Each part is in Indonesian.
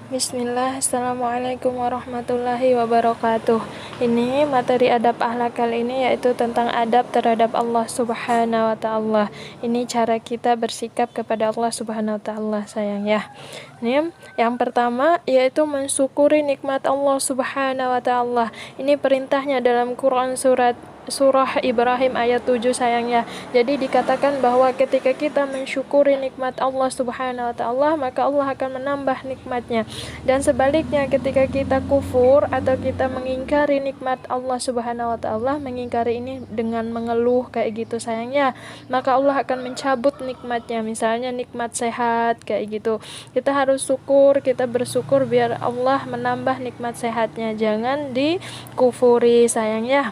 Bismillah, Assalamualaikum warahmatullahi wabarakatuh. Ini materi adab akhlak kali ini yaitu tentang adab terhadap Allah Subhanahu wa Ta'ala. Ini cara kita bersikap kepada Allah Subhanahu wa Ta'ala, sayang ya. Ini yang pertama yaitu mensyukuri nikmat Allah Subhanahu wa Ta'ala. Ini perintahnya dalam Quran Surah Ibrahim ayat 7, sayang ya. Jadi dikatakan bahwa ketika kita mensyukuri nikmat Allah Subhanahu wa Ta'ala, maka Allah akan menambah nikmatnya. Dan sebaliknya ketika kita kufur atau kita mengingkari nikmat Allah Subhanahu wa Ta'ala, mengingkari ini dengan mengeluh kayak gitu, sayangnya, maka Allah akan mencabut nikmatnya. Misalnya nikmat sehat kayak gitu, kita harus syukur, kita bersyukur biar Allah menambah nikmat sehatnya, jangan dikufuri, sayangnya.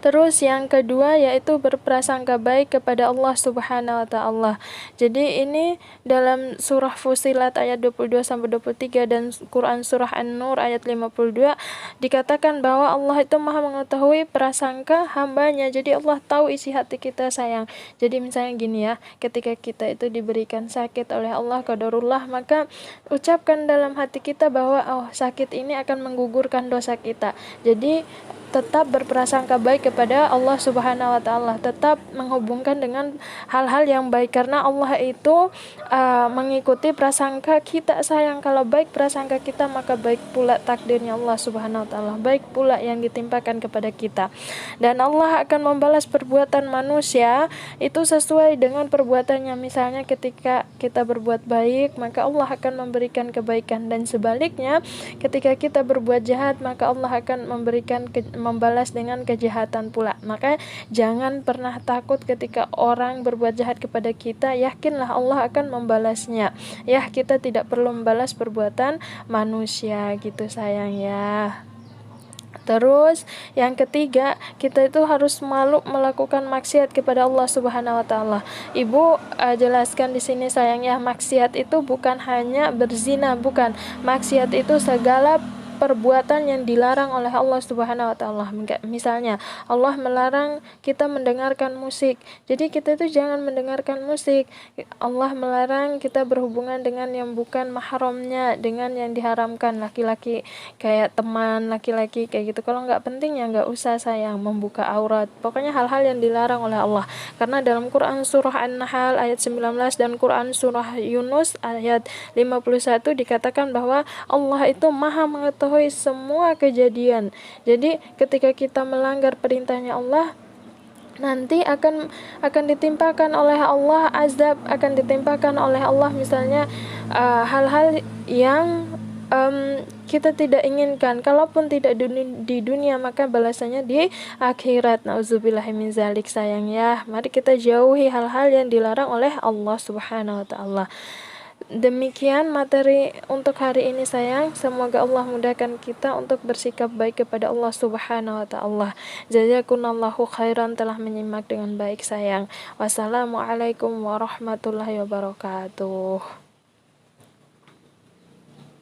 Terus yang kedua yaitu berprasangka baik kepada Allah Subhanahu wa Ta'ala. Jadi ini dalam surah Fussilat ayat 22 sampai 23 dan Quran surah An-Nur ayat 52 dikatakan bahwa Allah itu Maha mengetahui prasangka hambanya. Jadi Allah tahu isi hati kita, sayang. Jadi misalnya gini ya, ketika kita itu diberikan sakit oleh Allah qadarullah, maka ucapkan dalam hati kita bahwa sakit ini akan menggugurkan dosa kita. Jadi tetap berprasangka baik kepada Allah Subhanahu wa Ta'ala, tetap menghubungkan dengan hal-hal yang baik, karena Allah itu mengikuti prasangka kita, sayang. Kalau baik prasangka kita, maka baik pula takdirnya Allah Subhanahu wa Ta'ala, baik pula yang ditimpakan kepada kita. Dan Allah akan membalas perbuatan manusia itu sesuai dengan perbuatannya. Misalnya ketika kita berbuat baik, maka Allah akan memberikan kebaikan, dan sebaliknya ketika kita berbuat jahat, maka Allah akan membalas dengan kejahatan pula. Maka jangan pernah takut ketika orang berbuat jahat kepada kita, yakinlah Allah akan membalasnya. Ya, kita tidak perlu membalas perbuatan manusia gitu, sayang ya. Terus yang ketiga, kita itu harus malu melakukan maksiat kepada Allah Subhanahu wa Ta'ala. Ibu jelaskan di sini, sayang ya, maksiat itu bukan hanya berzina, bukan. Maksiat itu segala perbuatan yang dilarang oleh Allah Subhanahu wa Ta'ala. Misalnya Allah melarang kita mendengarkan musik, jadi kita itu jangan mendengarkan musik. Allah melarang kita berhubungan dengan yang bukan mahramnya, dengan yang diharamkan, laki-laki, kayak teman laki-laki kayak gitu. Kalau nggak penting ya nggak usah, sayang, membuka aurat. Pokoknya hal-hal yang dilarang oleh Allah. Karena dalam Quran surah An-Nahl ayat 19 dan Quran surah Yunus ayat 51 dikatakan bahwa Allah itu Maha mengetahui semua kejadian. Jadi ketika kita melanggar perintahnya Allah, nanti akan ditimpakan oleh Allah azab, akan ditimpakan oleh Allah misalnya hal-hal yang kita tidak inginkan. Kalaupun tidak di dunia, maka balasannya di akhirat. Nauzubillahi min zalik, sayang ya. Mari kita jauhi hal-hal yang dilarang oleh Allah Subhanahu wa Ta'ala. Demikian materi untuk hari ini, sayang. Semoga Allah mudahkan kita untuk bersikap baik kepada Allah Subhanahu wa Ta'ala. Jazakumullahu khairan telah menyimak dengan baik, sayang. Wassalamualaikum warahmatullahi wabarakatuh.